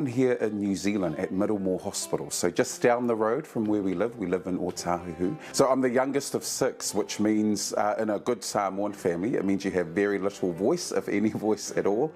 Here in New Zealand at Middlemore Hospital, so just down the road from where we live in Otahuhu. So I'm the youngest of 6, which means in a good Samoan family, it means you have very little voice, if any voice at all.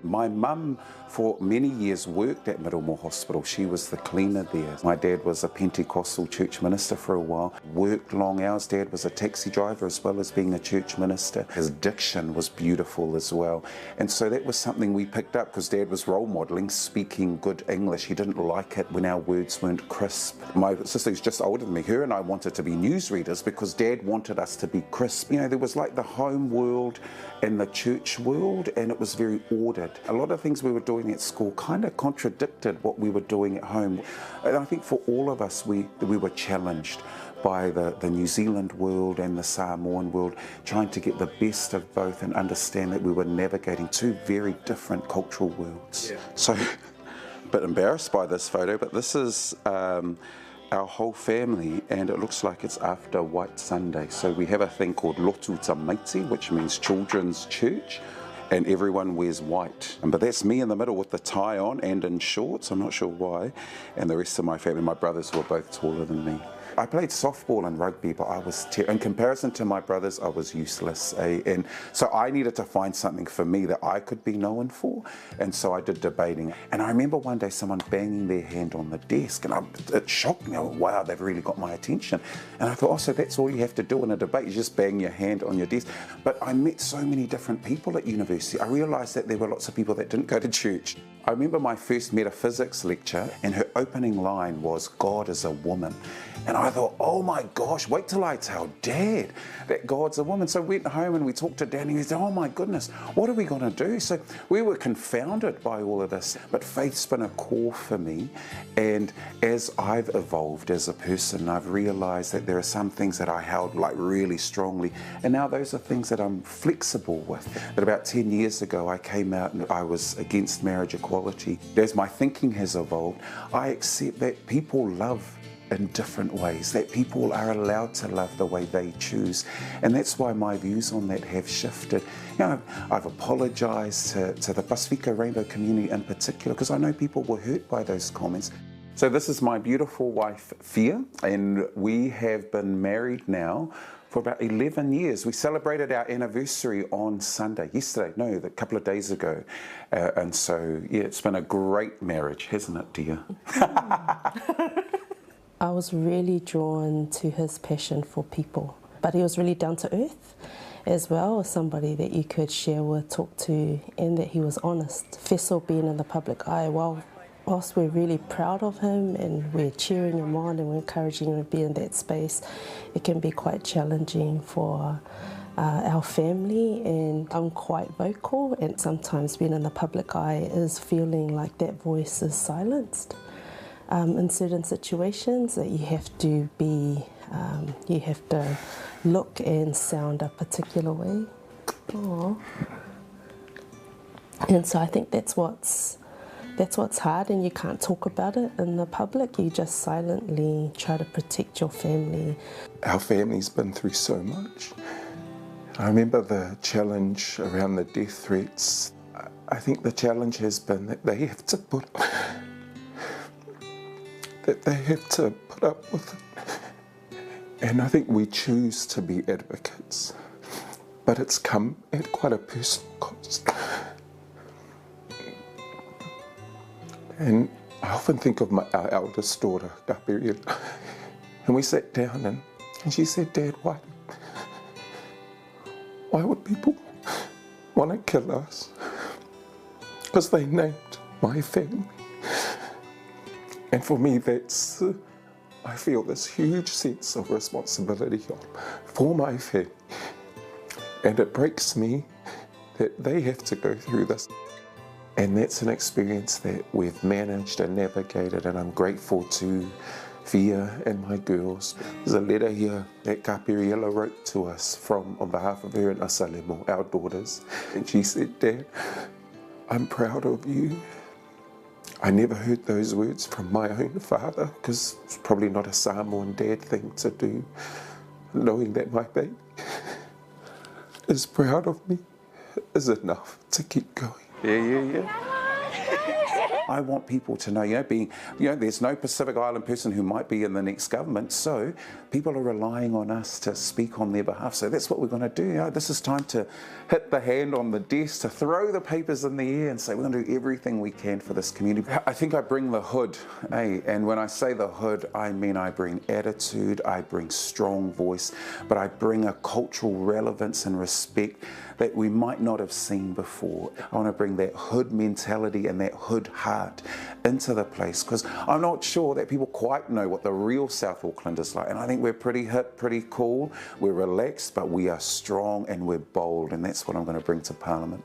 My mum for many years worked at Middlemore Hospital. She was the cleaner there. My dad was a Pentecostal church minister for a while, worked long hours. Dad was a taxi driver as well as being a church minister. His diction was beautiful as well. And so that was something we picked up because Dad was role modelling, speaking good English. He didn't like it when our words weren't crisp. My sister who's just older than me, her and I wanted to be newsreaders because Dad wanted us to be crisp. You know, there was like the home world and the church world, and it was very ordered. A lot of things we were doing at school kind of contradicted what we were doing at home. And I think for all of us, we were challenged by the New Zealand world and the Samoan world, trying to get the best of both and understand that we were navigating 2 very different cultural worlds. Yeah. So, a bit embarrassed by this photo, but this is our whole family, and it looks like it's after White Sunday. So we have a thing called Lotu Tamaiti, which means children's church, and everyone wears white. But that's me in the middle with the tie on and in shorts, I'm not sure why, and the rest of my family, my brothers were both taller than me. I played softball and rugby, but I was, in comparison to my brothers, I was useless. And so I needed to find something for me that I could be known for, and so I did debating. And I remember one day someone banging their hand on the desk, and it shocked me. Wow, they've really got my attention. And I thought, oh, so that's all you have to do in a debate, you just bang your hand on your desk. But I met so many different people at university. I realised that there were lots of people that didn't go to church. I remember my first metaphysics lecture, and her opening line was, "God is a woman." And I thought, oh my gosh, wait till I tell Dad that God's a woman. So we went home and we talked to Dad, and he said, oh my goodness, what are we going to do? So we were confounded by all of this. But faith's been a core for me. And as I've evolved as a person, I've realised that there are some things that I held like really strongly. And now those are things that I'm flexible with. But about 10 years ago, I came out and I was against marriage equality. As my thinking has evolved, I accept that people love in different ways, that people are allowed to love the way they choose. And that's why my views on that have shifted. You know, I've apologised to the Pasifika Rainbow community in particular, because I know people were hurt by those comments. So this is my beautiful wife, Fia, and we have been married now for about 11 years. We celebrated our anniversary on Sunday, a couple of days ago. And so, yeah, it's been a great marriage, hasn't it, dear? I was really drawn to his passion for people, but he was really down to earth as well, as somebody that you could share with, talk to, and that he was honest. Efeso being in the public eye, whilst we're really proud of him and we're cheering him on and we're encouraging him to be in that space, it can be quite challenging for our family, and I'm quite vocal, and sometimes being in the public eye is feeling like that voice is silenced. In certain situations that you have to be, you have to look and sound a particular way. Aww. And so I think that's what's hard, and you can't talk about it in the public. You just silently try to protect your family. Our family's been through so much. I remember the challenge around the death threats. I think the challenge has been that they have to put up with it. And I think we choose to be advocates, but it's come at quite a personal cost. And I often think of our eldest daughter, Gabrielle, and we sat down and she said, Dad, why would people want to kill us? Because they named my family. And for me, I feel this huge sense of responsibility for my family. And it breaks me that they have to go through this. And that's an experience that we've managed and navigated, and I'm grateful to Fia and my girls. There's a letter here that Gabriela wrote to us on behalf of her and Asalemo, our daughters. And she said, Dad, I'm proud of you. I never heard those words from my own father, because it's probably not a Samoan dad thing to do, knowing that my baby is proud of me is enough to keep going. Yeah. I want people to know, there's no Pacific Island person who might be in the next government, so people are relying on us to speak on their behalf. So that's what we're going to do. This is time to hit the hand on the desk, to throw the papers in the air and say we're going to do everything we can for this community. I think I bring the hood, and when I say the hood, I mean I bring attitude, I bring strong voice, but I bring a cultural relevance and respect that we might not have seen before. I want to bring that hood mentality and that hood heart into the place, because I'm not sure that people quite know what the real South Auckland is like. And I think we're pretty hip, pretty cool, we're relaxed, but we are strong and we're bold, and that's what I'm going to bring to Parliament.